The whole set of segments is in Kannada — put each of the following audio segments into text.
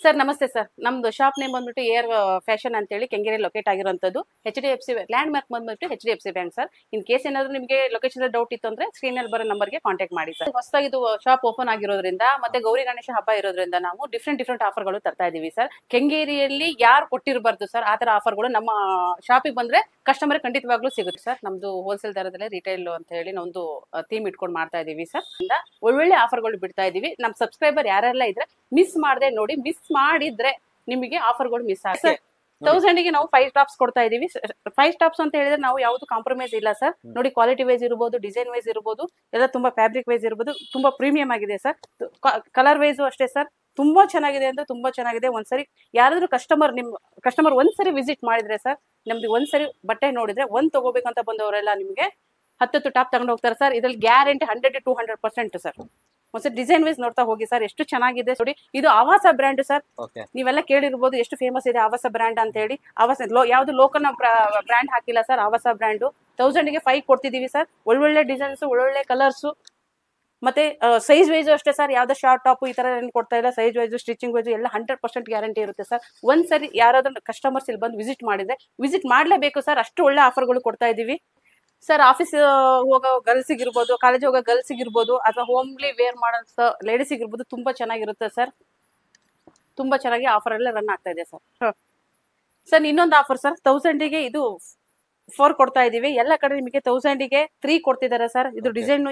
ಸರ್ ನಮಸ್ತೆ ಸರ್. ನಮ್ದು ಶಾಪ್ ನೇಮ್ ಬಂದ್ಬಿಟ್ಟು ಏರ್ ಫ್ಯಾಷನ್ ಅಂತ ಹೇಳಿ ಕೆಂಗೇರಿ ಲೊಕೇಟ್ ಆಗಿರುವಂತದ್ದು. HDFC ಲ್ಯಾಂಡ್ ಮಾರ್ಕ್ ಬಂದ್ಬಿಟ್ಟು HDFC bank sir. In case ಏನಾದ್ರು ನಿಮಗೆ ಲೊಕೇಶನ್ ಡೌಟ್ ಇತ್ತು ಅಂದ್ರೆ ಸ್ಕ್ರೀನ್ ಅಲ್ಲಿ ಬರೋ ನಂಬರ್ಗೆ ಕಾಂಟ್ಯಾಕ್ಟ್ ಮಾಡಿ ಸರ್. ಹೊಸದಾಗಿ ಇದು ಶಾಪ್ ಓಪನ್ ಆಗಿರೋದ್ರಿಂದ ಮತ್ತೆ ಗೌರಿ ಗಣೇಶ ಹಬ್ಬ ಇರೋದ್ರಿಂದ ನಾವು ಡಿಫ್ರೆಂಟ್ ಆಫರ್ಗಳು ತರ್ತಾ ಇದೀವಿ ಸರ್. ಕೆಂಗೇರಿಯಲ್ಲಿ ಯಾರು ಕೊಟ್ಟಿರಬಾರ್ದು ಸರ್ ಆ ತರ ಆಫರ್ಗಳು ನಮ್ಮ ಶಾಪಿಗೆ ಬಂದ್ರೆ ಕಸ್ಟಮರ್ ಖಂಡಿತವಾಗ್ಲೂ ಸಿಗುತ್ತೆ ಸರ್. ನಮ್ದು ಹೋಲ್ಸೇಲ್ ದರದಲ್ಲೇ ರಿಟೈಲ್ ಅಂತ ಹೇಳಿ ನಾವೊಂದು ಥೀಮ್ ಇಟ್ಕೊಂಡು ಮಾಡ್ತಾ ಇದೀವಿ ಸರ್. ಒಳ್ಳೊಳ್ಳೆ ಆಫರ್ಗಳು ಬಿಡ್ತಾ ಇದೀವಿ. ನಮ್ಮ ಸಬ್ಸ್ಕ್ರೈಬರ್ ಯಾರೆಲ್ಲ ಇದ್ರೆ ಮಿಸ್ ಮಾಡದೆ ನೋಡಿ. ಮಿಸ್ ಮಾಡಿದ್ರೆ ನಿಮಗೆ ಆಫರ್ಗಳು ಮಿಸ್ ಆಗುತ್ತೆ. 1000 ಗೆ ನಾವು 5 ಟಾಪ್ಸ್ ಕೊಡ್ತಾ ಇದೀವಿ. 5 ಟಾಪ್ಸ್ ಅಂತ ಹೇಳಿದ್ರೆ ನಾವು ಯಾವ್ದು ಕಾಂಪ್ರಮೈಸ್ ಇಲ್ಲ ಸರ್. ನೋಡಿ, ಕ್ವಾಲಿಟಿ ವೈಸ್ ಇರ್ಬೋದು, ಡಿಸೈನ್ ವೈಸ್ ಇರ್ಬೋದು, ಎಲ್ಲ ತುಂಬಾ ಫ್ಯಾಬ್ರಿಕ್ ವೈಸ್ ಇರ್ಬೋದು, ತುಂಬಾ ಪ್ರೀಮಿಯಂ ಆಗಿದೆ ಸರ್. ಕಲರ್ ವೈಸ್ ಅಷ್ಟೇ ಸರ್, ತುಂಬಾ ಚೆನ್ನಾಗಿದೆ ಅಂದ್ರೆ ತುಂಬಾ ಚೆನ್ನಾಗಿದೆ. ಒಂದ್ಸರಿ ಯಾರಾದ್ರೂ ಕಸ್ಟಮರ್ ಒಂದ್ಸರಿ ವಿಸಿಟ್ ಮಾಡಿದ್ರೆ ಸರ್, ನಮ್ದು ಒಂದ್ಸರಿ ಬಟ್ಟೆ ನೋಡಿದ್ರೆ ತಗೋಬೇಕಂತ ಬಂದವರೆಲ್ಲ ನಿಮ್ಗೆ 10 ಟಾಪ್ ತಗೊಂಡು ಹೋಗ್ತಾರೆ ಸರ್. ಇದ್ರಲ್ಲಿ ಗ್ಯಾರಂಟಿ 100 to 200% ಸರ್. ಒಂದ್ಸರಿ ಡಿಸೈನ್ ವೈಸ್ ನೋಡ್ತಾ ಹೋಗಿ ಸರ್, ಎಷ್ಟು ಚೆನ್ನಾಗಿದೆ ನೋಡಿ. ಇದು ಆವಾಸ ಬ್ರ್ಯಾಂಡ್ ಸರ್. ನೀವೆಲ್ಲ ಕೇಳಿರ್ಬೋದು ಎಷ್ಟು ಫೇಮಸ್ ಇದೆ ಆವಾಸ ಬ್ರ್ಯಾಂಡ್ ಅಂತ ಹೇಳಿ. ಆವಾಸ ಯಾವ್ದು ಲೋಕಲ್ ಬ್ರ್ಯಾಂಡ್ ಹಾಕಿಲ್ಲ ಸರ್. ಆವಾಸ ಬ್ರ್ಯಾಂಡ್ 1000 ಗೆ 5 ಕೊಡ್ತಿದೀವಿ ಸರ್. ಒಳ್ಳೊಳ್ಳೆ ಡಿಸೈನ್ಸ್, ಒಳ್ಳೊಳ್ಳೆ ಕಲರ್ಸ್, ಮತ್ತೆ ಸೈಜ್ ವೈಸ್ ಅಷ್ಟೇ ಸರ್. ಯಾವ್ದೋ ಶಾರ್ಟ್ ಟಾಪ್ ಈ ತರ ಏನು ಕೊಡ್ತಾ ಇಲ್ಲ. ಸೈಜ್ ವೈಸ್, ಸ್ಟಿಚಿಂಗ್ ವೈಸ್ ಎಲ್ಲ 100% ಗ್ಯಾರಂಟಿ ಇರುತ್ತೆ ಸರ್. ಒಂದ್ಸರಿ ಯಾರಾದ್ರೂ ಕಸ್ಟಮರ್ಸ್ ಇಲ್ಲಿ ಬಂದು ವಿಸಿಟ್ ಮಾಡಿದ್ರೆ ವಿಸಿಟ್ ಮಾಡ್ಲೇಬೇಕು ಸರ್. ಅಷ್ಟು ಒಳ್ಳೆ ಆಫರ್ಗಳು ಕೊಡ್ತಾ ಇದೀವಿ ಸರ್. ಆಫೀಸ್ ಹೋಗೋ ಗರ್ಲ್ಸಿಗೆ ಇರ್ಬೋದು, ಕಾಲೇಜ್ ಹೋಗೋ ಗರ್ಲ್ಸಿಗೆ ಇರ್ಬೋದು, ಅಥವಾ ಹೋಮ್ಲಿ ವೇರ್ ಮಾಡೋ ಲೇಡೀಸಿಗೆ ಇರ್ಬೋದು, ತುಂಬಾ ಚೆನ್ನಾಗಿರುತ್ತೆ ಸರ್. ತುಂಬಾ ಚೆನ್ನಾಗಿ ಆಫರ್ ಎಲ್ಲ ರನ್ ಆಗ್ತಾ ಇದೆ ಸರ್. ಸರ್ ಇನ್ನೊಂದು ಆಫರ್ ಸರ್, 1000 ಗೆ ಇದು 4 ಕೊಡ್ತಾ ಇದೀವಿ. ಎಲ್ಲ ಕಡೆ ನಿಮಗೆ 1000 ಗೆ 3 ಕೊಡ್ತಿದ್ದಾರೆ ಸರ್. ಇದು ಡಿಸೈನ್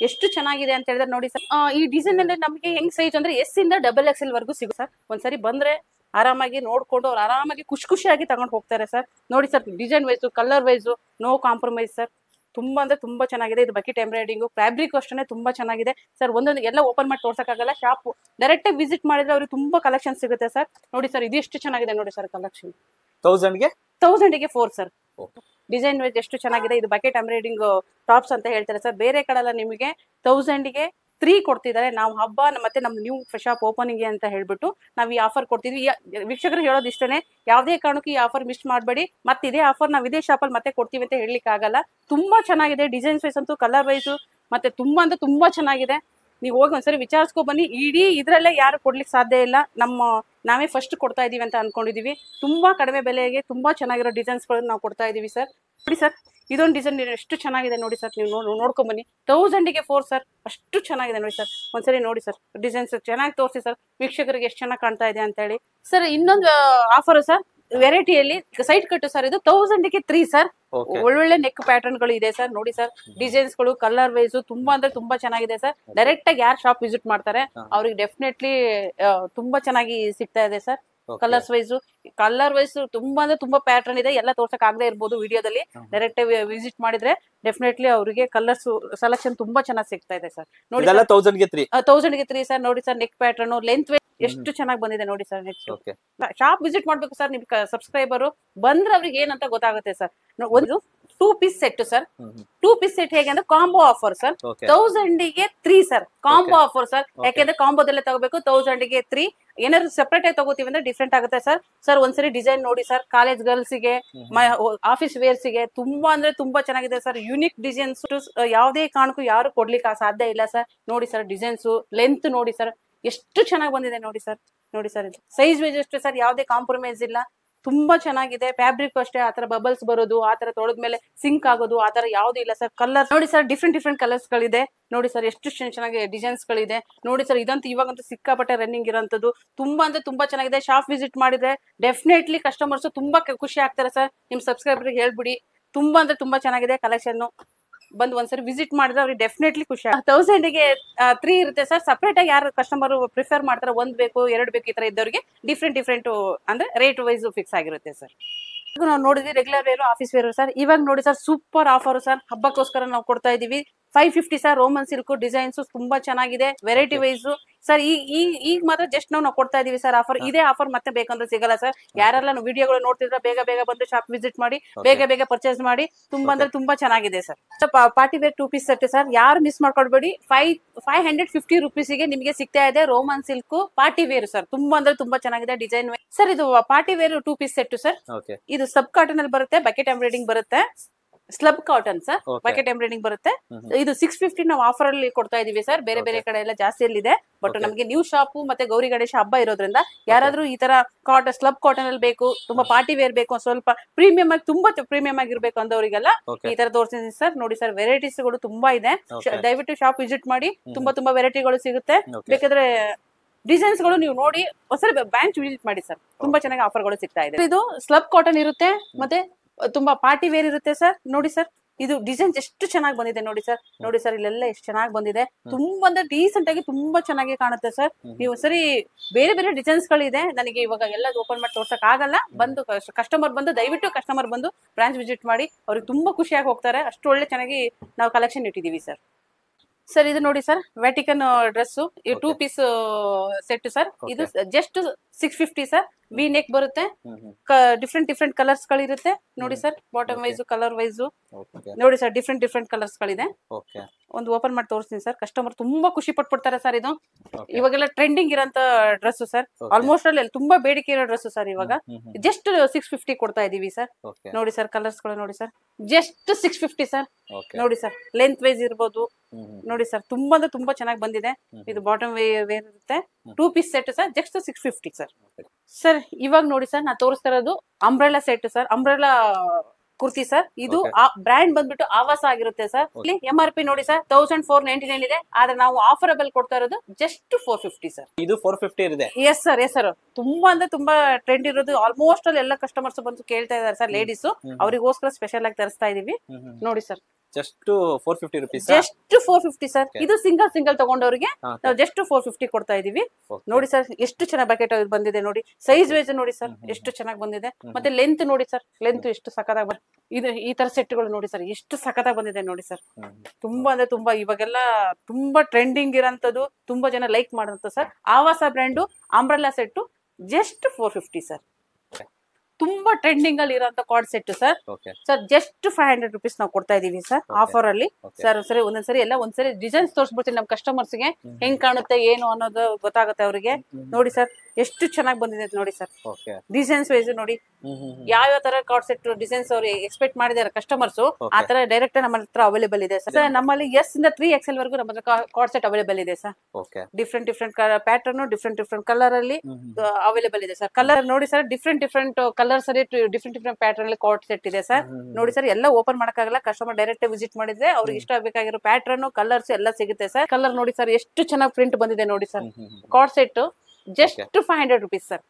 ಎಷ್ಟು ಚೆನ್ನಾಗಿದೆ ಅಂತ ಹೇಳಿದ್ರೆ ನೋಡಿ ಸರ್. ಈ ಡಿಸೈನ್ ಅಲ್ಲಿ ನಮಗೆ ಹೆಂಗ್ ಸೈಜ್ ಅಂದ್ರೆ S ಇಂದ XXL ವರ್ಗೂ ಸಿಗುತ್ತೆ ಸರ್. ಒಂದ್ಸರಿ ಬಂದ್ರೆ ಆರಾಮಾಗಿ ನೋಡ್ಕೊಂಡು ಅವ್ರು ಆರಾಮಾಗಿ ಖುಷಿಯಾಗಿ ತಗೊಂಡು ಹೋಗ್ತಾರೆ ಸರ್. ನೋಡಿ sir, design wise, colour wise, no compromise sir. ತುಂಬಾ ಅಂದ್ರೆ ತುಂಬಾ ಚೆನ್ನಾಗಿದೆ. ಇದು ಬಕೆಟ್ ಎಂಬ್ರಾಯ್ಡಿಂಗು, ಫ್ಯಾಬ್ರಿಕ್ ಅಷ್ಟೇ ತುಂಬಾ ಚೆನ್ನಾಗಿದೆ ಸರ್. ಒಂದೊಂದು ಎಲ್ಲ ಓಪನ್ ಮಾಡಿ ತೋರ್ಸಕ್ಕಾಗಲ್ಲ. ಶಾಪ್ ಡೈರೆಕ್ಟ್ ಆಗಿ ವಿಸಿಟ್ ಮಾಡಿದ್ರೆ ಅವ್ರಿಗೆ ತುಂಬಾ ಕಲೆಕ್ಷನ್ ಸಿಗುತ್ತೆ ಸರ್. ನೋಡಿ ಸರ್, ಇದು ಎಷ್ಟು ಚೆನ್ನಾಗಿದೆ ನೋಡಿ ಸರ್ ಕಲೆಕ್ಷನ್. 1000 ಗೆ 4 ಸರ್. ಡಿಸೈನ್ ವೈಸ್ ಎಷ್ಟು ಚೆನ್ನಾಗಿದೆ. ಇದು ಬಕೆಟ್ ಎಂಬ್ರಾಯ್ಡಿಂಗ್ ಟಾಪ್ಸ್ ಅಂತ ಹೇಳ್ತಾರೆ ಸರ್. ಬೇರೆ ಕಡೆಲ್ಲ ನಿಮಗೆ 1000 ಗೆ 3 ಕೊಡ್ತಿದ್ದಾರೆ. ನಾವು ಹಬ್ಬ ಮತ್ತೆ ನಮ್ ನ್ಯೂ ಶಾಪ್ ಓಪನಿಂಗ್ ಅಂತ ಹೇಳ್ಬಿಟ್ಟು ನಾವು ಈ ಆಫರ್ ಕೊಡ್ತಿದ್ವಿ. ವೀಕ್ಷಕರು ಹೇಳೋದು ಇಷ್ಟನೇ, ಯಾವುದೇ ಕಾರಣಕ್ಕೂ ಈ ಆಫರ್ ಮಿಸ್ ಮಾಡಬೇಡಿ. ಮತ್ತೆ ಇದೇ ಆಫರ್ ನಾವು ಇದೇ ಶಾಪಲ್ಲಿ ಮತ್ತೆ ಕೊಡ್ತೀವಿ ಅಂತ ಹೇಳಲಿಕ್ಕೆ ಆಗಲ್ಲ. ತುಂಬಾ ಚೆನ್ನಾಗಿದೆ. ಡಿಸೈನ್ಸ್ ವೈಸ್ ಅಂತೂ, ಕಲರ್ ವೈಸು ಮತ್ತೆ ತುಂಬಾ ಅಂದ್ರೆ ತುಂಬಾ ಚೆನ್ನಾಗಿದೆ. ನೀವು ಹೋಗಿ ಒಂದ್ಸರಿ ವಿಚಾರಿಸ್ಕೊ ಬನ್ನಿ. ಇಡೀ ಇದ್ರಲ್ಲೇ ಯಾರು ಕೊಡ್ಲಿಕ್ಕೆ ಸಾಧ್ಯ ಇಲ್ಲ. ನಾವೇ ಫಸ್ಟ್ ಕೊಡ್ತಾ ಇದೀವಿ ಅಂತ ಅನ್ಕೊಂಡಿದೀವಿ. ತುಂಬಾ ಕಡಿಮೆ ಬೆಲೆಗೆ ತುಂಬಾ ಚೆನ್ನಾಗಿರೋ ಡಿಸೈನ್ಸ್ ಗಳನ್ನ ನಾವು ಕೊಡ್ತಾ ಇದೀವಿ ಸರ್. ನೋಡಿ ಸರ್, ಇದೊಂದು ಡಿಸೈನ್ ಎಷ್ಟು ಚೆನ್ನಾಗಿದೆ ನೋಡಿ ಸರ್. ನೀವು ನೋಡ್ಕೊಂಡ್ ಬನ್ನಿ. 1000 ಗೆ 4 ಸರ್. ಅಷ್ಟು ಚೆನ್ನಾಗಿದೆ ನೋಡಿ ಸರ್. ಒಂದ್ಸರಿ ನೋಡಿ ಸರ್, ಡಿಸೈನ್ಸ್ ಚೆನ್ನಾಗಿ ತೋರಿಸಿ ಸರ್ ವೀಕ್ಷಕರಿಗೆ ಎಷ್ಟು ಚೆನ್ನಾಗಿ ಕಾಣ್ತಾ ಇದೆ ಅಂತ ಹೇಳಿ ಸರ್. ಇನ್ನೊಂದು ಆಫರ್ ಸರ್, ವೆರೈಟಿಯಲ್ಲಿ ಸೈಡ್ ಕಟ್ಟು ಸರ್. ಇದು 1000 ಗೆ 3 ಸರ್. ಒಳ್ಳೊಳ್ಳೆ ನೆಕ್ ಪ್ಯಾಟರ್ನ್ ಗಳು ಇದೆ ಸರ್. ನೋಡಿ ಸರ್, ಡಿಸೈನ್ಸ್ ಗಳು, ಕಲರ್ ವೈಸ್ ತುಂಬಾ ಅಂದ್ರೆ ತುಂಬಾ ಚೆನ್ನಾಗಿದೆ ಸರ್. ಡೈರೆಕ್ಟ್ ಆಗಿ ಯಾರು ಶಾಪ್ ವಿಸಿಟ್ ಮಾಡ್ತಾರೆ ಅವ್ರಿಗೆ ಡೆಫಿನೆಟ್ಲಿ ತುಂಬಾ ಚೆನ್ನಾಗಿ ಸಿಗ್ತಾ ಇದೆ ಸರ್. ಕಲರ್ ವೈಸ್ ತುಂಬಾ ಅಂದ್ರೆ ತುಂಬಾ ಪ್ಯಾಟರ್ನ್ ಇದೆ. ಎಲ್ಲ ತೋರ್ಸಕ್ ಆಗದೆ ಇರ್ಬೋದು ವಿಡಿಯೋದಲ್ಲಿ. ಡೈರೆಕ್ಟ್ ವಿಸಿಟ್ ಮಾಡಿದ್ರೆ ಡೆಫಿನೆಟ್ಲಿ ಅವರಿಗೆ ಕಲರ್ಸ್ ಸೆಲೆಕ್ಷನ್ ತುಂಬಾ ಚೆನ್ನಾಗಿ ಸಿಗ್ತಾ ಇದೆ ಸರ್. ನೋಡಿ 1000 ಗೆ 3 ಸರ್. ನೋಡಿ sir, neck pattern, length wise ಎಷ್ಟು ಚೆನ್ನಾಗಿ ಬಂದಿದೆ ನೋಡಿ ಸರ್. ನೆಕ್ಸ್ಟ್ ಶಾಪ್ ವಿಸಿಟ್ ಮಾಡ್ಬೇಕು ಸರ್. ನಿಮ್ ಸಬ್ಸ್ಕ್ರೈಬರ್ ಬಂದ್ರೆ ಅವ್ರಿಗೆ ಏನಂತ ಗೊತ್ತಾಗುತ್ತೆ ಸರ್. ಒಂದು 2 piece set sir. 2 piece set ಹೇಗೆ ಅಂದ್ರೆ ಕಾಂಬೋ ಆಫರ್ ಸರ್. 1000 ಗೆ 3 ಸರ್. Combo offer sir. ಯಾಕೆಂದ್ರೆ ಕಾಂಬೋದಲ್ಲೇ ತಗೋಬೇಕು. 1000 ಗೆ 3. ಏನಾದ್ರು ಸೆಪರೇಟ್ ಆಗಿ ತಗೋತೀವಿ ಅಂದ್ರೆ ಡಿಫ್ರೆಂಟ್ ಆಗುತ್ತೆ ಸರ್. ಸರ್ ಒಂದ್ಸರಿ ಡಿಸೈನ್ ನೋಡಿ ಸರ್. ಕಾಲೇಜ್ ಗರ್ಲ್ಸ್ ಗೆ, ಆಫೀಸ್ ವೇರ್ಸ್ ಗೆ ತುಂಬಾ ಅಂದ್ರೆ ತುಂಬಾ ಚೆನ್ನಾಗಿದೆ ಸರ್. ಯೂನಿಕ್ ಡಿಸೈನ್ಸ್ ಯಾವುದೇ ಕಾರಣಕ್ಕೂ ಯಾರು ಕೊಡ್ಲಿಕ್ಕೆ ಸಾಧ್ಯ ಇಲ್ಲ ಸರ್. ನೋಡಿ ಸರ್, ಡಿಸೈನ್ಸ್, ಲೆಂತ್ ನೋಡಿ ಸರ್ ಎಷ್ಟು ಚೆನ್ನಾಗಿ ಬಂದಿದೆ ನೋಡಿ ಸರ್. ನೋಡಿ ಸರ್, ಇದು ಸೈಜ್ ವೈಸ್ ಅಷ್ಟೇ ಸರ್. ಯಾವುದೇ ಕಾಂಪ್ರಮೈಸ್ ಇಲ್ಲ. ತುಂಬಾ ಚೆನ್ನಾಗಿದೆ. ಫ್ಯಾಬ್ರಿಕ್ ಅಷ್ಟೇ ಆತರ ಬಬಲ್ಸ್ ಬರೋದು, ಆತರ ತೊಳೆದ್ಮೇಲೆ ಸಿಂಕ್ ಆಗೋದು ಆತರ ಯಾವ್ದು ಇಲ್ಲ ಸರ್. ಕಲರ್ ನೋಡಿ ಸರ್, ಡಿಫ್ರೆಂಟ್ ಕಲರ್ಸ್ ಗಳಿದೆ. ನೋಡಿ ಸರ್, ಎಷ್ಟು ಚೆನ್ನಾಗಿ ಡಿಸೈನ್ಸ್ ಗಳಿದೆ. ನೋಡಿ ಸರ್, ಇದಂತೂ ಇವಾಗಂತೂ ಸಿಕ್ಕಾಪಟ್ಟೆ ರನ್ನಿಂಗ್ ಇರೋಂಥದ್ದು. ತುಂಬಾ ಅಂದ್ರೆ ತುಂಬಾ ಚೆನ್ನಾಗಿದೆ. ಶಾಪ್ ವಿಸಿಟ್ ಮಾಡಿದ್ರೆ ಡೆಫಿನೆಟ್ಲಿ ಕಸ್ಟಮರ್ಸ್ ತುಂಬಾ ಖುಷಿ ಆಗ್ತಾರೆ ಸರ್. ನಿಮ್ ಸಬ್ಸ್ಕ್ರೈಬರ್ ಹೇಳ್ಬಿಡಿ. ತುಂಬಾ ಅಂದ್ರೆ ತುಂಬಾ ಚೆನ್ನಾಗಿದೆ ಕಲೆಕ್ಷನ್. ಬಂದು ಒಂದ್ಸರಿ ವಿಸಿಟ್ ಮಾಡಿದ್ರೆ ಅವ್ರಿಗೆ ಡೆಫಿನೆಟ್ಲಿ ಖುಷಿ. 1000 ಗೆ 3 ಇರುತ್ತೆ ಸರ್. ಸಪರೇಟ್ ಆಗಿ ಯಾರು ಕಸ್ಟಮರ್ ಪ್ರಿಫರ್ ಮಾಡ್ತಾರೆ, 1 ಬೇಕು 2 ಬೇಕು ಈ ತರ ಇದ್ದವ್ರಿಗೆ ಡಿಫ್ರೆಂಟ್ ಅಂದ್ರೆ ರೇಟ್ ವೈಸ್ ಫಿಕ್ಸ್ ಆಗಿರುತ್ತೆ ಸರ್. ನಾವು ನೋಡಿದ್ವಿ regular wear, office wear sir. ಇವಾಗ ನೋಡಿ ಸರ್, ಸೂಪರ್ ಆಫರ್ ಸರ್. ಹಬ್ಬಕ್ಕೋಸ್ಕರ ನಾವು ಕೊಡ್ತಾ ಇದೀವಿ. 550 ಸರ್. ರೋಮನ್ ಸಿಲ್ಕ್ ಡಿಸೈನ್ಸ್ ತುಂಬಾ ಚೆನ್ನಾಗಿದೆ. Variety wise sir. ಈಗ ಮಾತ್ರ ಜಸ್ಟ್ ನಾವು ಕೊಡ್ತಾ ಇದೀವಿ ಸರ್ ಆಫರ್. ಇದೇ ಆಫರ್ ಮತ್ತೆ ಬೇಕಂದ್ರೆ ಸಿಗಲ್ಲ ಸರ್. ಯಾರೆಲ್ಲ ವಿಡಿಯೋಗಳು ನೋಡ್ತಿದ್ರೆ ಬೇಗ ಬಂದು ಶಾಪ್ ವಿಸಿಟ್ ಮಾಡಿ ಬೇಗ ಪರ್ಚೇಸ್ ಮಾಡಿ. ತುಂಬಾ ಅಂದ್ರೆ ತುಂಬಾ ಚೆನ್ನಾಗಿದೆ sir. Party wear 2 piece set sir. ಯಾರು ಮಿಸ್ ಮಾಡ್ಕೊಡ್ಬೇಡಿ. 550 ರುಪೀಸ್ಗೆ ನಿಮಗೆ ಸಿಗ್ತಾ ಇದೆ Roman silk party wear sir. ತುಂಬಾ ಅಂದ್ರೆ ತುಂಬಾ ಚೆನ್ನಾಗಿದೆ ಡಿಸೈನ್ ಸರ್. ಇದು party wear 2 piece set sir. ಇದು ಸಬ್ ಕಾಟನ್ ಅಲ್ಲಿ ಬರುತ್ತೆ. ಬಕೆಟ್ ಎಂಬ್ರಾಯ್ಡಿಂಗ್ ಬರುತ್ತೆ. Slub cotton sir, Okay. Bucket embroiding ಬರುತ್ತೆ. ಇದು 650 ನಾವು ಆಫರ್ ಅಲ್ಲಿ ಕೊಡ್ತಾ ಇದೀವಿ ಸರ್. ಬೇರೆ ಬೇರೆ ಕಡೆ ಎಲ್ಲ ಜಾಸ್ತಿ ಇದೆ, ಬಟ್ Okay. ನಮಗೆ ನ್ಯೂ ಶಾಪ್ ಮತ್ತೆ ಗೌರಿ ಗಣೇಶ ಹಬ್ಬ ಇರೋದ್ರಿಂದ ಯಾರಾದ್ರೂ ಈ ತರ ಕಾಟನ್ ಸ್ಲಬ್ ಕಾಟನ್ ಅಲ್ಲಿ ಬೇಕು, ತುಂಬಾ ಪಾರ್ಟಿ ವೇರ್ ಬೇಕು, ಸ್ವಲ್ಪ ಪ್ರೀಮಿಯಂ ಆಗಿ ತುಂಬಾ ಪ್ರೀಮಿಯಂ ಆಗಿರ್ಬೇಕು ಅಂದವರಿಗೆಲ್ಲ Okay. ಈ ತರ ತೋರಿಸ್ತೀನಿ ಸರ್. ನೋಡಿ ಸರ್, ವೆರೈಟೀಸ್ ಗಳು ತುಂಬಾ ಇದೆ. Okay. ದಯವಿಟ್ಟು ಶಾಪ್ ವಿಸಿಟ್ ಮಾಡಿ, ತುಂಬಾ ವೆರೈಟಿಗಳು ಸಿಗುತ್ತೆ. Okay. ಬೇಕಾದ್ರೆ ಡಿಸೈನ್ಸ್ ಗಳು ನೀವು ನೋಡಿ ಒಂದ್ಸರಿ ಬ್ರಾಂಚ್ ವಿಸಿಟ್ ಮಾಡಿ ಸರ್. ತುಂಬಾ ಚೆನ್ನಾಗಿ ಆಫರ್ ಗಳು ಸಿಗ್ತಾ ಇದೆ. ಇದು ಸ್ಲಬ್ ಕಾಟನ್ ಇರುತ್ತೆ, ಮತ್ತೆ ತುಂಬಾ ಪಾರ್ಟಿ ವೇರ್ ಇರುತ್ತೆ ಸರ್. ನೋಡಿ ಸರ್, ಇದು ಡಿಸೈನ್ಸ್ ಎಷ್ಟು ಚೆನ್ನಾಗಿ ಬಂದಿದೆ ನೋಡಿ ಸರ್. ನೋಡಿ ಸರ್, ಇಲ್ಲೆಲ್ಲ ಎಷ್ಟು ಚೆನ್ನಾಗಿ ಬಂದಿದೆ. ತುಂಬಾ ಅಂದ್ರೆ ಡೀಸೆಂಟ್ ಆಗಿ ತುಂಬಾ ಚೆನ್ನಾಗಿ ಕಾಣುತ್ತೆ ಸರ್. ನೀವು ಸರಿ ಬೇರೆ ಬೇರೆ ಡಿಸೈನ್ಸ್ ಗಳಿದೆ. ನನಗೆ ಇವಾಗ ಎಲ್ಲ ಓಪನ್ ಮಾಡಿ ತೋರ್ಸಕ್ ಆಗಲ್ಲ. ಬಂದು ಕಸ್ಟಮರ್ ಬಂದು ದಯವಿಟ್ಟು ಕಸ್ಟಮರ್ ಬಂದು ಬ್ರಾಂಚ್ ವಿಸಿಟ್ ಮಾಡಿ, ಅವ್ರಿಗೆ ತುಂಬಾ ಖುಷಿಯಾಗಿ ಹೋಗ್ತಾರೆ. ಅಷ್ಟು ಒಳ್ಳೆ ಚೆನ್ನಾಗಿ ನಾವು ಕಲೆಕ್ಷನ್ ಇಟ್ಟಿದೀವಿ ಸರ್. ಸರ್ ಇದು ನೋಡಿ ಸರ್, ವ್ಯಾಟಿಕನ್ ಡ್ರೆಸ್, ಈ 2 ಪೀಸ್ ಸೆಟ್ ಸರ್. ಇದು ಜಸ್ಟ್ 650 ಸರ್. ವಿ ನೆಕ್ ಬರುತ್ತೆ, ಡಿಫ್ರೆಂಟ್ ಕಲರ್ಸ್ ಗಳಿರುತ್ತೆ. ನೋಡಿ sir, bottom wise colour wise ನೋಡಿ ಸರ್, ಡಿಫ್ರೆಂಟ್ ಕಲರ್ಸ್ ಗಳಿದೆ. ಒಂದು ಓಪನ್ ಮಾಡಿ ತೋರಿಸ್ತೀನಿ ಸರ್. ಕಸ್ಟಮರ್ ತುಂಬಾ ಖುಷಿ ಪಟ್ಬಿಡ್ತಾರೆ ಸರ್. ಇದು ಇವಾಗೆಲ್ಲ ಟ್ರೆಂಡಿಂಗ್ ಇರೋಂತ ಡ್ರೆಸ್ ಸರ್. ಆಲ್ಮೋಸ್ಟ್ ಅಲ್ಲಿ ತುಂಬಾ ಬೇಡಿಕೆ ಇರೋ ಡ್ರೆಸ್ ಸರ್. ಇವಾಗ ಜಸ್ಟ್ 650 ಕೊಡ್ತಾ ಇದೀವಿ ಸರ್. ನೋಡಿ ಸರ್, ಕಲರ್ಸ್ ಗಳು ನೋಡಿ ಸರ್, ಜಸ್ಟ್ 650 ಸರ್. ನೋಡಿ ಸರ್, ಲೆಂತ್ ವೈಸ್ ಇರ್ಬೋದು. ನೋಡಿ ಸರ್, ತುಂಬಾ ಅಂದ್ರೆ ತುಂಬಾ ಚೆನ್ನಾಗಿ ಬಂದಿದೆ. ಇದು ಬಾಟಮ್ ವೇರ್ ಇರುತ್ತೆ, 2 piece set sir, just 650 sir. Sir ಇವಾಗ ನೋಡಿ ಸರ್, ನಾ ತೋರಿಸ್ತಾ ಇರೋದು umbrella set sir. Umbrella kurti sir. ಇದು ಬ್ರ್ಯಾಂಡ್ ಬಂದ್ಬಿಟ್ಟು ಆವಾಸ ಆಗಿರುತ್ತೆ ಸರ್. ಇಲ್ಲಿ MRP ನೋಡಿ ಸರ್ 1499 ಇದೆ, ಆದ್ರೆ ನಾವು ಆಫರಬಲ್ ಕೊಡ್ತಾ ಇರೋದು ಜಸ್ಟ್ 450 ಸರ್. ಇದು 450 ಇದೆ. Yes sir, yes sir. ತುಂಬಾ ಅಂದ್ರೆ ತುಂಬಾ ಟ್ರೆಂಡ್ ಇರೋದು. ಆಲ್ಮೋಸ್ಟ್ ಅಲ್ಲಿ ಎಲ್ಲ ಕಸ್ಟಮರ್ಸ್ ಬಂದು ಕೇಳ್ತಾ ಇದಾರೆ ಸರ್, ಲೇಡೀಸ್. ಅವರಿಗೋಸ್ಕರ ಸ್ಪೆಷಲ್ ಆಗಿ ತರಿಸ್ತಾ ಇದೀವಿ. ನೋಡಿ sir, just 450 rupees. Just 450 sir. ಇದು ಸಿಂಗಲ್ ತಗೊಂಡವ್ರಿಗೆ ನಾವು ಜಸ್ಟ್ 450 ಕೊಡ್ತಾ ಇದೀವಿ. ನೋಡಿ ಸರ್, ಎಷ್ಟು ಚೆನ್ನಾಗಿ ಬಕೆಟ್ ಬಂದಿದೆ ನೋಡಿ. ಸೈಜ್ ವೈಸ್ ನೋಡಿ ಸರ್, ಎಷ್ಟು ಚೆನ್ನಾಗಿ ಬಂದಿದೆ. ಮತ್ತೆ ಲೆಂತ್ ನೋಡಿ ಸರ್, ಲೆಂತ್ ಎಷ್ಟು ಸಖತ್ತಾಗಿ ಇದು ಈ ತರ ಸೆಟ್ಗಳು ನೋಡಿ ಸರ್, ಎಷ್ಟು ಸಖತ್ತಾಗಿ ಬಂದಿದೆ ನೋಡಿ ಸರ್. ತುಂಬಾ ಅಂದ್ರೆ ತುಂಬಾ ಇವಾಗೆಲ್ಲ ತುಂಬಾ ಟ್ರೆಂಡಿಂಗ್ ಇರೋಂಥದ್ದು, ತುಂಬಾ ಜನ ಲೈಕ್ ಮಾಡೋಂಥ ಸರ್. ಆವಾಸ brand umbrella set just 450 sir. ತುಂಬಾ ಟ್ರೆಂಡಿಂಗ್ ಅಲ್ಲಿ ಇರೋಂತ card set sir. Sir just 500 rupees ನಾವು ಕೊಡ್ತಾ ಇದೀವಿ ಸರ್ ಆಫರ್ ಅಲ್ಲಿ. ಸರ್ ಸರಿ ಒಂದೊಂದ್ಸರಿ ಎಲ್ಲ ಒಂದ್ಸರಿ ಡಿಸೈನ್ಸ್ ತೋರಿಸ್ಬಿಡ್ತೀನಿ ನಮ್ಮ ಕಸ್ಟಮರ್ಸ್ ಗೆ, ಹೆಂಗ್ ಕಾಣುತ್ತೆ ಏನು ಅನ್ನೋದು ಗೊತ್ತಾಗುತ್ತೆ ಅವ್ರಿಗೆ. ನೋಡಿ ಸರ್, ಎಷ್ಟು ಚೆನ್ನಾಗಿ ಬಂದಿದೆ ನೋಡಿ ಸರ್. ಡಿಸೈನ್ಸ್ ವೈಸ್ ನೋಡಿ, ಯಾವ ತರ ಕಾರ್ಡ್ ಸೆಟ್ ಡಿಸೈನ್ಸ್ ಅವ್ರು ಎಕ್ಸ್ಪೆಕ್ಟ್ ಮಾಡಿದಾರೆ ಕಸ್ಟಮರ್ಸ್, ಆ ತರ ಡೈರೆಕ್ಟ್ ನಮ್ಮ ಹತ್ರ ಅವೈಲೇಬಲ್ ಇದೆ ಸರ್. ನಮ್ಮಲ್ಲಿ S ಇಂದ 3XL ವರೆಗೂ ನಮ್ಮ ಹತ್ರ ಕಾರ್ಡ್ ಸೆಟ್ ಅವೈಲೇಬಲ್ ಇದೆ sir. Different pattern, different colour ಅಲ್ಲಿ ಅವೈಲೇಬಲ್ ಇದೆ ಸರ್. ಕಲರ್ ನೋಡಿ ಸರ್, ಡಿಫ್ರೆಂಟ್ ಕಲರ್ಸ್ ಅಲ್ಲಿ ಡಿಫ್ರೆಂಟ್ ಪ್ಯಾಟರ್ನ್ ಅಲ್ಲಿ ಕಾರ್ಡ್ ಸೆಟ್ ಇದೆ ಸರ್. ನೋಡಿ ಸರ್, ಎಲ್ಲ ಓಪನ್ ಮಾಡಕ್ಕಾಗಲ್ಲ. ಕಸ್ಟಮರ್ ಡೈರೆಕ್ಟ್ ವಿಸಿಟ್ ಮಾಡಿದ್ರೆ ಅವ್ರಿಗೆ ಇಷ್ಟ ಆಗಬೇಕಾಗಿರೋ ಪ್ಯಾಟರ್ನ್, ಕಲರ್ಸ್ ಎಲ್ಲ ಸಿಗುತ್ತೆ ಸರ್. ಕಲರ್ ನೋಡಿ ಸರ್, ಎಷ್ಟು ಚೆನ್ನಾಗಿ ಪ್ರಿಂಟ್ ಬಂದಿದೆ ನೋಡಿ sir. Card set just 500 rupees sir.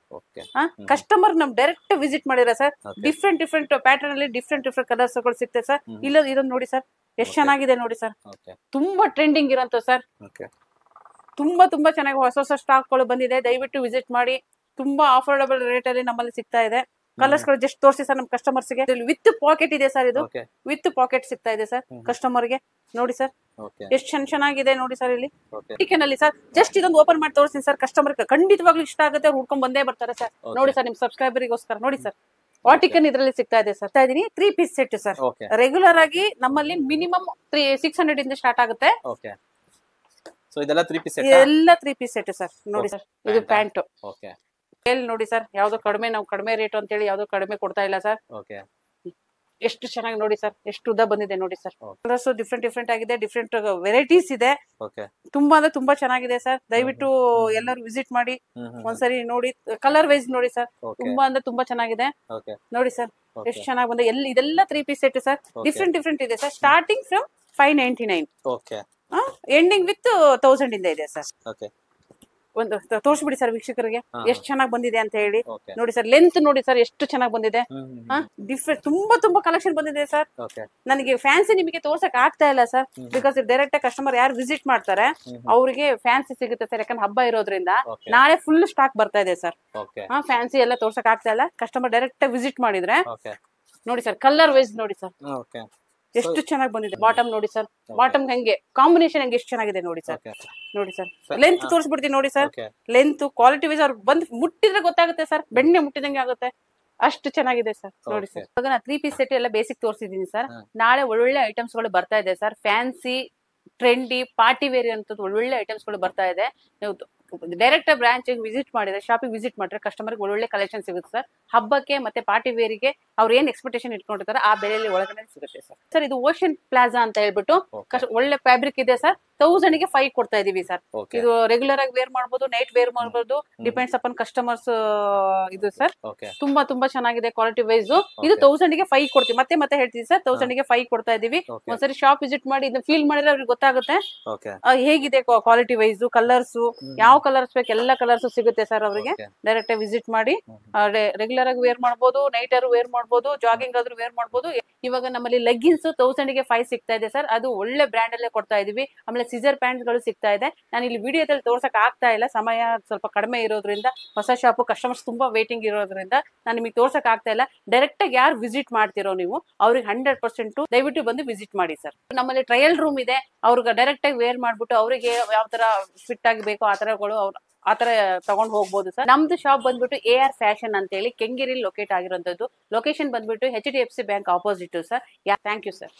Customer ನಮ್ ಡೈರೆಕ್ಟ್ ವಿಸಿಟ್ ಮಾಡಿರ ಸರ್. ಡಿಫ್ರೆಂಟ್ ಪ್ಯಾಟರ್ನ್ ಅಲ್ಲಿ ಡಿಫ್ರೆಂಟ್ ಕಲರ್ಸ್ ಗಳು ಸಿಗ್ತದೆ ಸರ್. ಇಲ್ಲ ಇದೊಂದು ನೋಡಿ ಸರ್, ಎಷ್ಟು ಚೆನ್ನಾಗಿದೆ ನೋಡಿ ಸರ್. ತುಂಬಾ ಟ್ರೆಂಡಿಂಗ್ ಇರೋಂತ ಸರ್. ತುಂಬಾ ಚೆನ್ನಾಗಿ ಹೊಸ ಸ್ಟಾಕ್ ಗಳು ಬಂದಿದೆ. ದಯವಿಟ್ಟು ವಿಸಿಟ್ ಮಾಡಿ. ತುಂಬಾ ಅಫೋರ್ಡಬಲ್ ರೇಟ್ ಅಲ್ಲಿ ನಮ್ಮಲ್ಲಿ ಸಿಗ್ತಾ ಇದೆ. ಕಲರ್ಸ್ ಗಳು ಜಸ್ಟ್ ತೋರಿಸಿ ಸರ್ ನಮ್ ಕಸ್ಟಮರ್ಸ್ ಗೆ. ವಿತ್ ಪಾಕೆಟ್ ಇದೆ ಸರ್. ಇದು ವಿತ್ ಪಾಕೆಟ್ ಸಿಗ್ತಾ ಇದೆ ಸರ್ ಕಸ್ಟಮರ್ ಗೆ. ನೋಡಿ ಸರ್, ಎಷ್ಟು ಚೆನ್ನಾಗಿದೆ ನೋಡಿ ಸರ್. ಇಲ್ಲಿ ಚಿಕನ್ ಅಲ್ಲಿ ಸರ್, ಜಸ್ಟ್ ಇದೊಂದು ಓಪನ್ ಮಾಡಿ ತೋರಿಸ್ತೀನಿ ಸರ್. ಕಸ್ಟಮರ್ ಖಂಡಿತವಾಗ್ಲೂ ಇಷ್ಟ ಆಗುತ್ತೆ, ಅವ್ರು ಹುಡ್ಕೊಂಡ್ ಬಂದೇ ಬರ್ತಾರೆ ಸರ್. ನೋಡಿ ಸರ್, ನಿಮ್ ಸಬ್ಸ್ಕ್ರೈಬರ್ಗೋಸ್ಕರ ನೋಡಿ ಸರ್, ವಾಟಿಕನ್ ಇದ್ರಲ್ಲಿ ಸಿಗ್ತಾ ಇದೆ ಸರ್. ಇದೀನಿ 3 ಪೀಸ್ ಸೆಟ್ ಸರ್. ರೆಗ್ಯುಲರ್ ಆಗಿ ನಮ್ಮಲ್ಲಿ ಮಿನಿಮಮ್ 600 ಇಂದ ಸ್ಟಾರ್ಟ್ ಆಗುತ್ತೆ. ಇದೆಲ್ಲ 3 ಪೀಸ್ ಸೆಟ್, ಎಲ್ಲ 3 ಪೀಸ್ ಸೆಟ್ ಸರ್. ನೋಡಿ ಸರ್, ಇದು ಪ್ಯಾಂಟ್ ನೋಡಿ ಸರ್, ಯಾವ್ದೋ ಕಡಿಮೆ, ನಾವು ಕಡಿಮೆ ರೇಟ್ ಅಂತ ಹೇಳಿ ಯಾವ್ದೋ ಕಡಿಮೆ ಕೊಡ್ತಾ ಇಲ್ಲ ಸರ್. ಎಷ್ಟು ಚೆನ್ನಾಗಿ ನೋಡಿ ಸರ್, ಎಷ್ಟು ಉದ್ದ ಬಂದಿದೆ ನೋಡಿ ಸರ್. ಕಲರ್ಸ್ ಡಿಫ್ರೆಂಟ್ ಆಗಿದೆ, ಡಿಫ್ರೆಂಟ್ ವೆರೈಟೀಸ್ ಇದೆ. ತುಂಬಾ ಅಂದ್ರೆ ತುಂಬಾ ಚೆನ್ನಾಗಿದೆ ಸರ್. ದಯವಿಟ್ಟು ಎಲ್ಲರೂ ವಿಸಿಟ್ ಮಾಡಿ, ಒಂದ್ಸರಿ ನೋಡಿ. ಕಲರ್ ವೈಸ್ ನೋಡಿ ಸರ್, ತುಂಬಾ ಅಂದ್ರೆ ತುಂಬಾ ಚೆನ್ನಾಗಿದೆ ನೋಡಿ ಸರ್. ಎಷ್ಟು ಚೆನ್ನಾಗಿ ಬಂದಿದೆ. ಇದೆಲ್ಲ 3 ಪೀಸ್ ಸೆಟ್ ಸರ್. ಡಿಫ್ರೆಂಟ್ ಇದೆ sir. Starting from 599, ending with 1000 ಇಂದ ಇದೆ ಸರ್. ಒಂದು ತೋರಿಸ್ಬಿಡಿ ಸರ್ ವೀಕ್ಷಕರಿಗೆ, ಎಷ್ಟು ಚೆನ್ನಾಗಿ ಬಂದಿದೆ ಅಂತ ಹೇಳಿ. ನೋಡಿ ಸರ್, ಲೆಂತ್ ನೋಡಿ ಸರ್, ಎಷ್ಟು ಚೆನ್ನಾಗಿ ಬಂದಿದೆ. ಡಿಫ್ರೆಂಟ್ ತುಂಬಾ ಕಲೆಕ್ಷನ್ ಬಂದಿದೆ ಸರ್. ನನಗೆ ಫ್ಯಾನ್ಸಿ ನಿಮಗೆ ತೋರ್ಸಕ್ ಆಗ್ತಾ ಇಲ್ಲ ಸರ್, ಬಿಕಾಸ್ ಡೈರೆಕ್ಟ್ ಕಸ್ಟಮರ್ ಯಾರು ವಿಸಿಟ್ ಮಾಡ್ತಾರೆ ಅವ್ರಿಗೆ ಫ್ಯಾನ್ಸಿ ಸಿಗುತ್ತೆ ಸರ್. ಯಾಕಂದ್ರೆ ಹಬ್ಬ ಇರೋದ್ರಿಂದ ನಾಳೆ ಫುಲ್ ಸ್ಟಾಕ್ ಬರ್ತಾ ಇದೆ ಸರ್. ಫ್ಯಾನ್ಸಿ ಎಲ್ಲ ತೋರ್ಸಕ್ ಆಗ್ತಾ ಇಲ್ಲ. ಕಸ್ಟಮರ್ ಡೈರೆಕ್ಟ್ ವಿಸಿಟ್ ಮಾಡಿದ್ರೆ ನೋಡಿ ಸರ್, ಕಲರ್ ವೈಸ್ ನೋಡಿ ಸರ್, ಎಷ್ಟು ಚೆನ್ನಾಗಿ ಬಂದಿದೆ. ಬಾಟಮ್ ನೋಡಿ ಸರ್, ಬಾಟಮ್ ಹಂಗೆ ಕಾಂಬಿನೇಷನ್ ಹಂಗೆ ಎಷ್ಟು ಚೆನ್ನಾಗಿದೆ ನೋಡಿ ಸರ್. ನೋಡಿ ಸರ್, ಲೆಂತ್ ತೋರಿಸ್ಬಿಡ್ತೀನಿ ನೋಡಿ ಸರ್. ಲೆಂತ್ ಕ್ವಾಲಿಟಿ ವೈಸ್ ಅವ್ರು ಬಂದ್ ಮುಟ್ಟಿದ್ರೆ ಗೊತ್ತಾಗುತ್ತೆ ಸರ್, ಬೆಣ್ಣೆ ಮುಟ್ಟಿದಂಗೆ ಆಗುತ್ತೆ. ಅಷ್ಟು ಚೆನ್ನಾಗಿದೆ ಸರ್. ನೋಡಿ ಸರ್, ಇವಾಗ ನಾ 3 ಪೀಸ್ ಸೆಟ್ ಎಲ್ಲ ಬೇಸಿಕ್ ತೋರಿಸಿದೀನಿ ಸರ್. ನಾಳೆ ಒಳ್ಳೊಳ್ಳೆ ಐಟಮ್ಸ್ ಗಳು ಬರ್ತಾ ಇದೆ sir. Fancy, trendy, party wear ಅಂತದ್ದು ಒಳ್ಳೊಳ್ಳೆ ಐಟಮ್ಸ್ ಗಳು ಬರ್ತಾ ಇದೆ. ನೀವು ಡೈರೆಕ್ಟ್ ಬ್ರಾಂಚ್ ವಿಸಿಟ್ ಮಾಡಿದ್ರೆ, ಶಾಪಿಗೆ ವಿಸಿಟ್ ಮಾಡಿದ್ರೆ ಕಸ್ಟಮರ್ ಒಳ್ಳೊಳ್ಳೆ ಕಲೆಕ್ಷನ್ ಸಿಗುತ್ತೆ ಸರ್. ಹಬ್ಬಕ್ಕೆ ಮತ್ತೆ ಪಾರ್ಟಿ ವೇರಿಗೆ ಅವ್ರು ಏನ್ ಎಕ್ಸ್ಪೆಕ್ಟೇಷನ್ ಇಟ್ಕೊಂಡಿರ್ತಾರೆ ಆ ಬೆಲೆಯಲ್ಲಿ ಒಳಗಡೆ ಸಿಗುತ್ತೆ ಸರ್. ಸರ್ ಇದು ಓಷನ್ ಪ್ಲಾಜಾ ಅಂತ ಹೇಳ್ಬಿಟ್ಟು ಒಳ್ಳೆ ಫ್ಯಾಬ್ರಿಕ್ ಇದೆ ಸರ್. 1000 ಗೆ 5 ಕೊಡ್ತಾ ಇದೀವಿ ಸರ್. ಇದು ರೆಗ್ಯುಲರ್ ಆಗಿ ವೇರ್ ಮಾಡಬಹುದು, ನೈಟ್ ವೇರ್ ಮಾಡಬಹುದು, ಡಿಪೆಂಡ್ಸ್ ಅಪಾನ್ ಕಸ್ಟಮರ್ಸ್ ಇದು ಸರ್. ತುಂಬಾ ಚೆನ್ನಾಗಿದೆ ಕ್ವಾಲಿಟಿ ವೈಸ್. ಇದು 1000 ಗೆ 5 ಕೊಡ್ತೀವಿ. ಮತ್ತೆ ಹೇಳ್ತೀವಿ ಸರ್, 1000 ಗೆ 5 ಕೊಡ್ತಾ ಇದೀವಿ. ಒಂದ್ಸರಿ ಶಾಪ್ ವಿಸಿಟ್ ಮಾಡಿ ಇದನ್ನ ಫೀಲ್ ಮಾಡಿದ್ರೆ ಅವ್ರಿಗೆ ಗೊತ್ತಾಗುತ್ತೆ ಹೇಗಿದೆ ಕ್ವಾಲಿಟಿ ವೈಸ್. ಕಲರ್ಸ್ ಯಾವ ಕಲರ್ಸ್ ಬೇಕು ಎಲ್ಲ ಕಲರ್ಸ್ ಸಿಗುತ್ತೆ ಸರ್. ಅವರಿಗೆ ಡೈರೆಕ್ಟ್ ವಿಸಿಟ್ ಮಾಡಿ ರೆಗ್ಯುಲರ್ ಆಗಿ ವೇರ್ ಮಾಡಬಹುದು, ನೈಟ್ ಆದ್ರೂ ವೇರ್ ಮಾಡಬಹುದು, ಜಾಗಿಂಗ್ ಆದ್ರೂ ವೇರ್ ಮಾಡಬಹುದು. ಇವಾಗ ನಮ್ಮಲ್ಲಿ ಲೆಗ್ಗಿನ್ಸ್ 1000 ಗೆ 5 ಸಿಗ್ತಾ ಇದೆ ಸರ್. ಅದು ಒಳ್ಳೆ ಬ್ರ್ಯಾಂಡ್ ಅಲ್ಲೇ ಕೊಡ್ತಾ ಇದೀವಿ. ಆಮೇಲೆ ಸಿಸರ್ ಪ್ಯಾಂಟ್ ಗಳು ಸಿಗ್ತಾ ಇದೆ. ನಾನು ಇಲ್ಲಿ ವಿಡಿಯೋದಲ್ಲಿ ತೋರ್ಸಕ್ ಆಗ್ತಾ ಇಲ್ಲ, ಸಮಯ ಸ್ವಲ್ಪ ಕಡಿಮೆ ಇರೋದ್ರಿಂದ, ಹೊಸ ಶಾಪ್ ಕಸ್ಟಮರ್ಸ್ ತುಂಬಾ ವೇಟಿಂಗ್ ಇರೋದ್ರಿಂದ ನಾನು ನಿಮಗೆ ತೋರ್ಸಕ್ ಆಗ್ತಾ ಇಲ್ಲ. ಡೈರೆಕ್ಟ್ ಆಗಿ ಯಾರು ವಿಸಿಟ್ ಮಾಡ್ತಿರೋ ನೀವು ಅವ್ರಿಗೆ 100% ದಯವಿಟ್ಟು ಬಂದು ವಿಸಿಟ್ ಮಾಡಿ ಸರ್. ನಮ್ಮಲ್ಲಿ ಟ್ರಯಲ್ ರೂಮ್ ಇದೆ. ಅವ್ರಿಗೆ ಡೈರೆಕ್ಟ್ ಆಗಿ ವೇರ್ ಮಾಡ್ಬಿಟ್ಟು ಅವರಿಗೆ ಯಾವ ತರ ಫಿಟ್ ಆಗಿ ಬೇಕೋ ಆ ತರಗಳು ಆತರ ತಗೊಂಡ್ ಹೋಗ್ಬೋದು ಸರ್. ನಮ್ದು ಶಾಪ್ ಬಂದ್ಬಿಟ್ಟು AR ಫ್ಯಾಷನ್ ಅಂತ ಹೇಳಿ ಕೆಂಗೇರಿ ಲೊಕೇಟ್ ಆಗಿರುವಂತದ್ದು. ಲೊಕೇಶನ್ ಬಂದ್ಬಿಟ್ಟು HDFC bank opposite sir. Thank you sir.